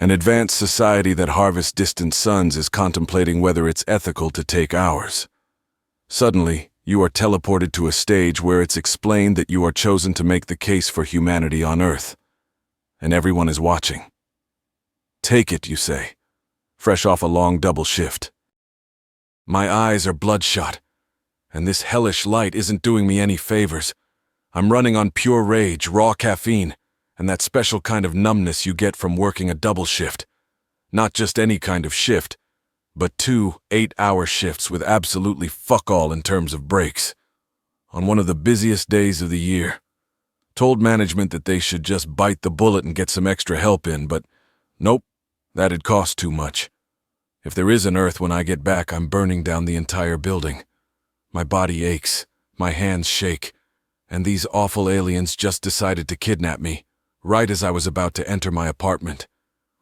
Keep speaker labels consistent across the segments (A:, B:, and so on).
A: An advanced society that harvests distant suns is contemplating whether it's ethical to take ours. Suddenly, you are teleported to a stage where it's explained that you are chosen to make the case for humanity on Earth. And everyone is watching. Take it, you say, fresh off a long double shift. My eyes are bloodshot, and this hellish light isn't doing me any favors. I'm running on pure rage, raw caffeine, and that special kind of numbness you get from working a double shift. Not just any kind of shift, but 2 8-hour shifts with absolutely fuck all in terms of breaks. On one of the busiest days of the year. Told management that they should just bite the bullet and get some extra help in, but nope, that'd cost too much. If there is an Earth when I get back, I'm burning down the entire building. My body aches, my hands shake, and these awful aliens just decided to kidnap me, right as I was about to enter my apartment,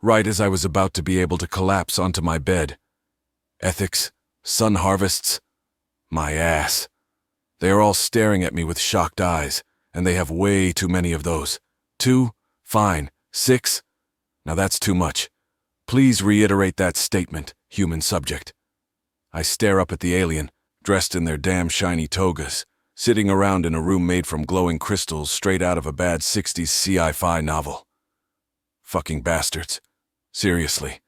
A: right as I was about to be able to collapse onto my bed. Ethics, sun harvests, my ass. They are all staring at me with shocked eyes, and they have way too many of those. 2? Fine. 6? Now that's too much. Please reiterate that statement, human subject. I stare up at the alien, dressed in their damn shiny togas, sitting around in a room made from glowing crystals straight out of a bad 60s SciFi novel. Fucking bastards. Seriously.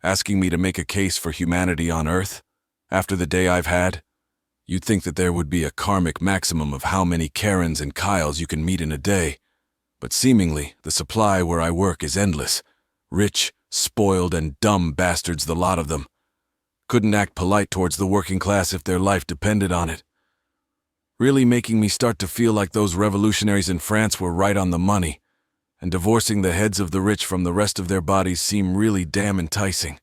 A: Asking me to make a case for humanity on Earth? After the day I've had? You'd think that there would be a karmic maximum of how many Karens and Kyles you can meet in a day. But seemingly, the supply where I work is endless. Rich, spoiled, and dumb bastards, the lot of them. Couldn't act polite towards the working class if their life depended on it. Really making me start to feel like those revolutionaries in France were right on the money, and divorcing the heads of the rich from the rest of their bodies seem really damn enticing.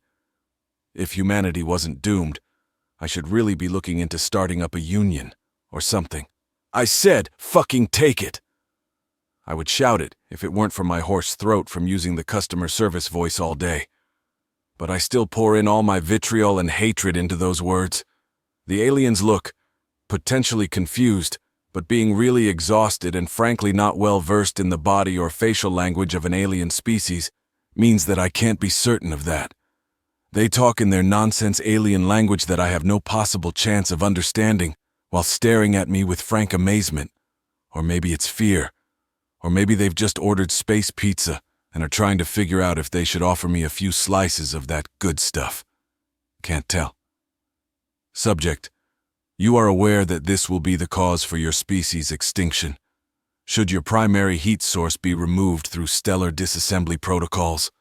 A: If humanity wasn't doomed, I should really be looking into starting up a union, or something. I said, fucking take it! I would shout it if it weren't for my hoarse throat from using the customer service voice all day. But I still pour in all my vitriol and hatred into those words. The aliens look potentially confused, but being really exhausted and frankly not well versed in the body or facial language of an alien species means that I can't be certain of that. They talk in their nonsense alien language that I have no possible chance of understanding while staring at me with frank amazement. Or maybe it's fear. Or maybe they've just ordered space pizza and are trying to figure out if they should offer me a few slices of that good stuff. Can't tell. Subject: you are aware that this will be the cause for your species' extinction. Should your primary heat source be removed through stellar disassembly protocols?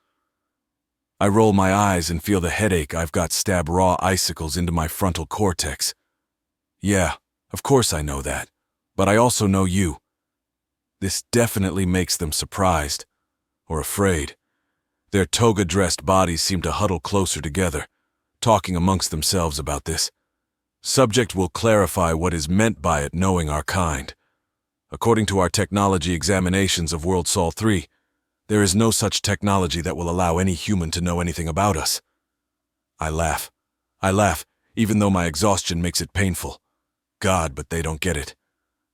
A: I roll my eyes and feel the headache I've got stab raw icicles into my frontal cortex. Yeah, of course I know that, but I also know you. This definitely makes them surprised, or afraid. Their toga-dressed bodies seem to huddle closer together, talking amongst themselves about this. Subject will clarify what is meant by it, knowing our kind. According to our technology examinations of World Sol 3, there is no such technology that will allow any human to know anything about us. I laugh, even though my exhaustion makes it painful. God, but they don't get it.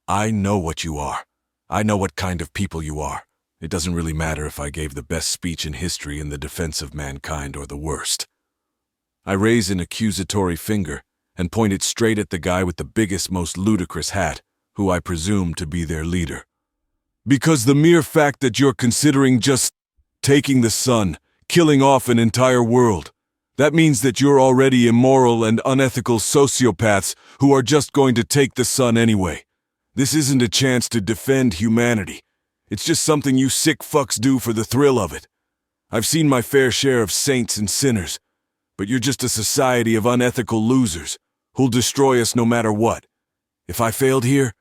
A: I know what you are. I know what kind of people you are. It doesn't really matter if I gave the best speech in history in the defense of mankind or the worst. I raise an accusatory finger and point it straight at the guy with the biggest, most ludicrous hat, who I presume to be their leader. Because the mere fact that you're considering just taking the sun, killing off an entire world, that means that you're already immoral and unethical sociopaths who are just going to take the sun anyway. This isn't a chance to defend humanity. It's just something you sick fucks do for the thrill of it. I've seen my fair share of saints and sinners, but you're just a society of unethical losers who'll destroy us no matter what. If I failed here,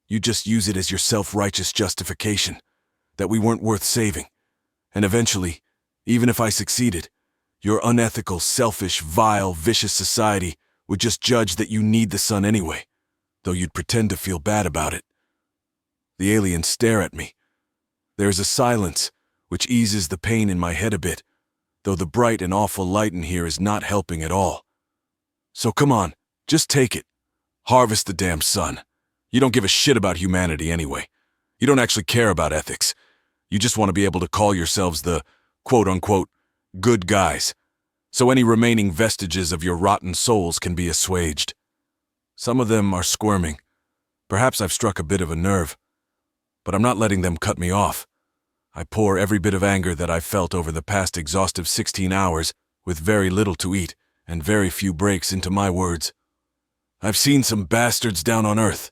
A: you just use it as your self-righteous justification, that we weren't worth saving. And eventually, even if I succeeded, your unethical, selfish, vile, vicious society would just judge that you need the sun anyway, though you'd pretend to feel bad about it. The aliens stare at me. There's a silence, which eases the pain in my head a bit, though the bright and awful light in here is not helping at all. So come on, just take it. Harvest the damn sun. You don't give a shit about humanity anyway. You don't actually care about ethics. You just want to be able to call yourselves the, quote-unquote, Good guys. So any remaining vestiges of your rotten souls can be assuaged. Some of them are squirming. Perhaps I've struck a bit of a nerve. But I'm not letting them cut me off. I pour every bit of anger that I've felt over the past exhaustive 16 hours, with very little to eat and very few breaks, into my words. I've seen some bastards down on Earth.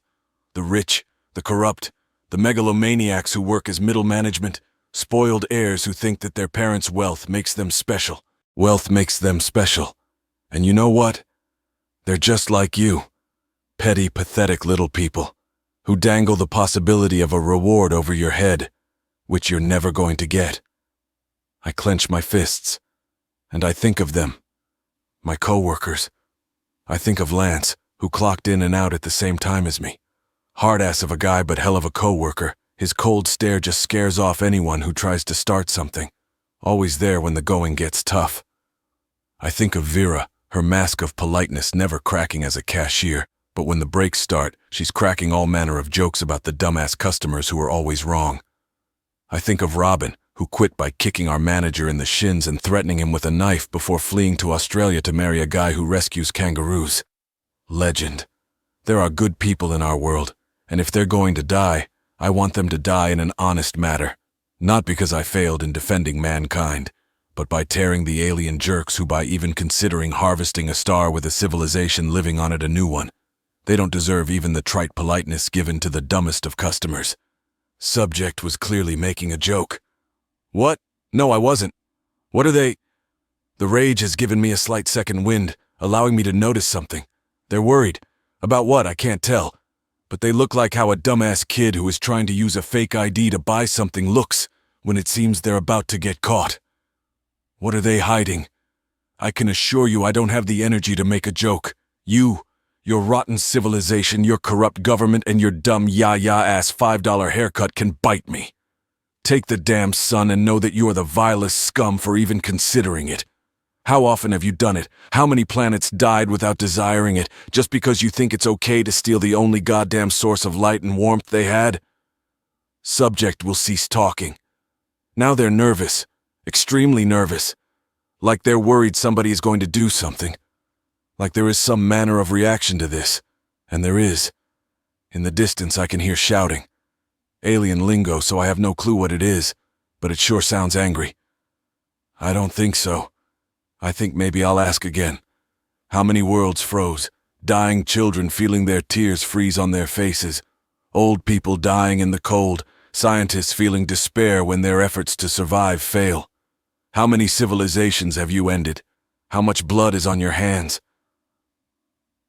A: The rich, the corrupt, the megalomaniacs who work as middle management, spoiled heirs who think that their parents' wealth makes them special. Wealth makes them special. And you know what? They're just like you. Petty, pathetic little people who dangle the possibility of a reward over your head, which you're never going to get. I clench my fists, and I think of them. My co-workers. I think of Lance, who clocked in and out at the same time as me. Hard-ass of a guy, but hell of a co-worker. His cold stare just scares off anyone who tries to start something. Always there when the going gets tough. I think of Vera, her mask of politeness never cracking as a cashier, but when the breaks start, she's cracking all manner of jokes about the dumbass customers who are always wrong. I think of Robin, who quit by kicking our manager in the shins and threatening him with a knife before fleeing to Australia to marry a guy who rescues kangaroos. Legend. There are good people in our world, and if they're going to die, I want them to die in an honest manner, not because I failed in defending mankind, but by tearing the alien jerks who, by even considering harvesting a star with a civilization living on it, a new one. They don't deserve even the trite politeness given to the dumbest of customers. Subject was clearly making a joke. What? No, I wasn't. What are they? The rage has given me a slight second wind, allowing me to notice something. They're worried. About what, I can't tell. But they look like how a dumbass kid who is trying to use a fake ID to buy something looks when it seems they're about to get caught. What are they hiding? I can assure you I don't have the energy to make a joke. You, your rotten civilization, your corrupt government, and your dumb ya-ya-ass $5 haircut can bite me. Take the damn sun and know that you are the vilest scum for even considering it. How often have you done it? How many planets died without desiring it, just because you think it's okay to steal the only goddamn source of light and warmth they had? Subject will cease talking. Now they're nervous, extremely nervous, like they're worried somebody is going to do something. Like there is some manner of reaction to this, and there is. In the distance I can hear shouting. Alien lingo, so I have no clue what it is, but it sure sounds angry. I don't think so. I think maybe I'll ask again. How many worlds froze? Dying children feeling their tears freeze on their faces. Old people dying in the cold. Scientists feeling despair when their efforts to survive fail. How many civilizations have you ended? How much blood is on your hands?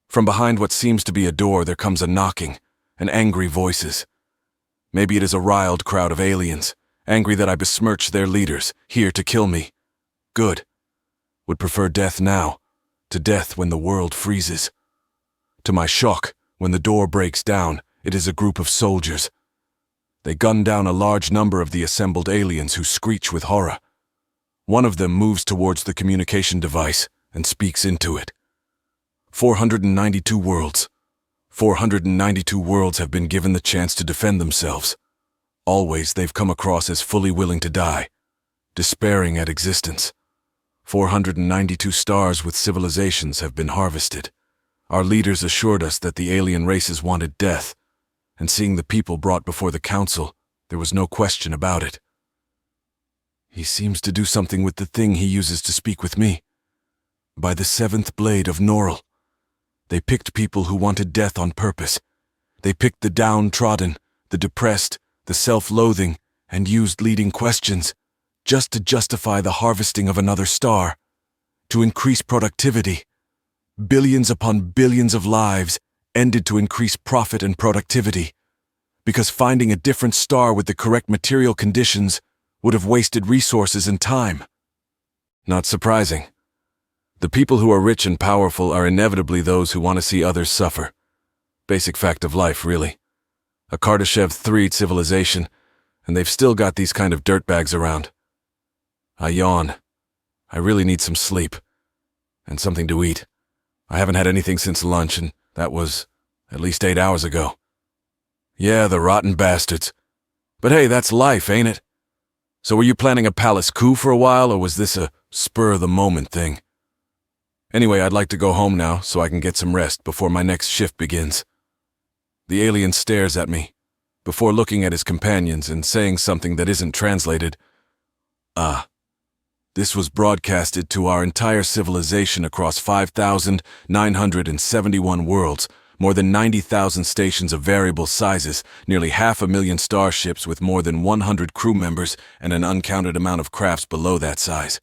A: From behind what seems to be a door there comes a knocking, and angry voices. Maybe it is a riled crowd of aliens, angry that I besmirched their leaders, here to kill me. Good. Would prefer death now, to death when the world freezes. To my shock, when the door breaks down, it is a group of soldiers. They gun down a large number of the assembled aliens who screech with horror. One of them moves towards the communication device and speaks into it. 492 worlds. 492 worlds have been given the chance to defend themselves. Always they've come across as fully willing to die, despairing at existence. 492 stars with civilizations have been harvested. Our leaders assured us that the alien races wanted death, and seeing the people brought before the council, there was no question about it. He seems to do something with the thing he uses to speak with me. By the seventh blade of Norrell. They picked people who wanted death on purpose. They picked the downtrodden, the depressed, the self-loathing, and used leading questions, just to justify the harvesting of another star, to increase productivity. Billions upon billions of lives ended to increase profit and productivity, because finding a different star with the correct material conditions would have wasted resources and time. Not surprising. The people who are rich and powerful are inevitably those who want to see others suffer. Basic fact of life, really. A Kardashev 3 civilization, and they've still got these kind of dirtbags around. I yawn. I really need some sleep. And something to eat. I haven't had anything since lunch, and that was at least 8 hours ago. Yeah, the rotten bastards. But hey, that's life, ain't it? So were you planning a palace coup for a while, or was this a spur-of-the-moment thing. Anyway, I'd like to go home now so I can get some rest before my next shift begins. The alien stares at me, before looking at his companions and saying something that isn't translated. This was broadcasted to our entire civilization across 5,971 worlds, more than 90,000 stations of variable sizes, nearly 500,000 starships with more than 100 crew members, and an uncounted amount of crafts below that size.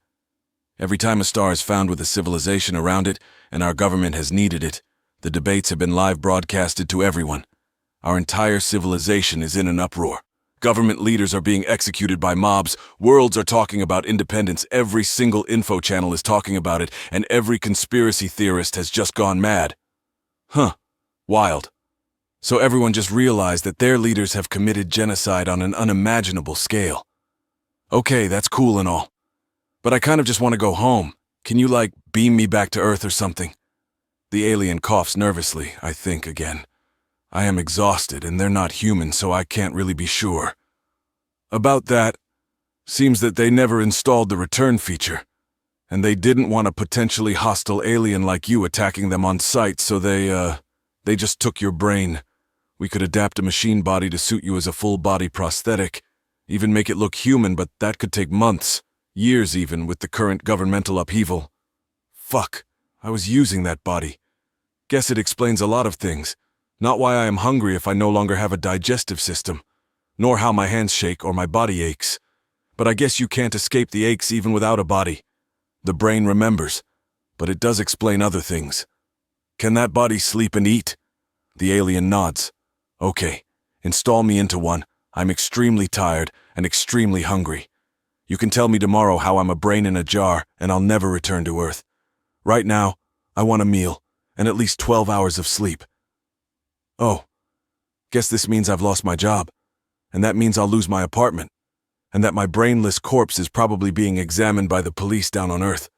A: Every time a star is found with a civilization around it, and our government has needed it, the debates have been live broadcasted to everyone. Our entire civilization is in an uproar. Government leaders are being executed by mobs, worlds are talking about independence, every single info channel is talking about it, and every conspiracy theorist has just gone mad. Wild. So everyone just realized that their leaders have committed genocide on an unimaginable scale. Okay, that's cool and all. But I kind of just want to go home. Can you, beam me back to Earth or something? The alien coughs nervously, I think, again. I am exhausted, and they're not human, so I can't really be sure. About that, seems that they never installed the return feature, and they didn't want a potentially hostile alien like you attacking them on sight, so they just took your brain. We could adapt a machine body to suit you as a full-body prosthetic, even make it look human, but that could take months, years even, with the current governmental upheaval. Fuck, I was using that body. Guess it explains a lot of things. Not why I am hungry if I no longer have a digestive system, nor how my hands shake or my body aches. But I guess you can't escape the aches even without a body. The brain remembers, but it does explain other things. Can that body sleep and eat? The alien nods. Okay, install me into one. I'm extremely tired and extremely hungry. You can tell me tomorrow how I'm a brain in a jar and I'll never return to Earth. Right now, I want a meal and at least 12 hours of sleep. Oh, guess this means I've lost my job, and that means I'll lose my apartment, and that my brainless corpse is probably being examined by the police down on Earth.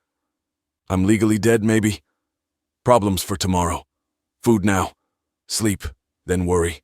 A: I'm legally dead, maybe? Problems for tomorrow. Food now. Sleep, then worry.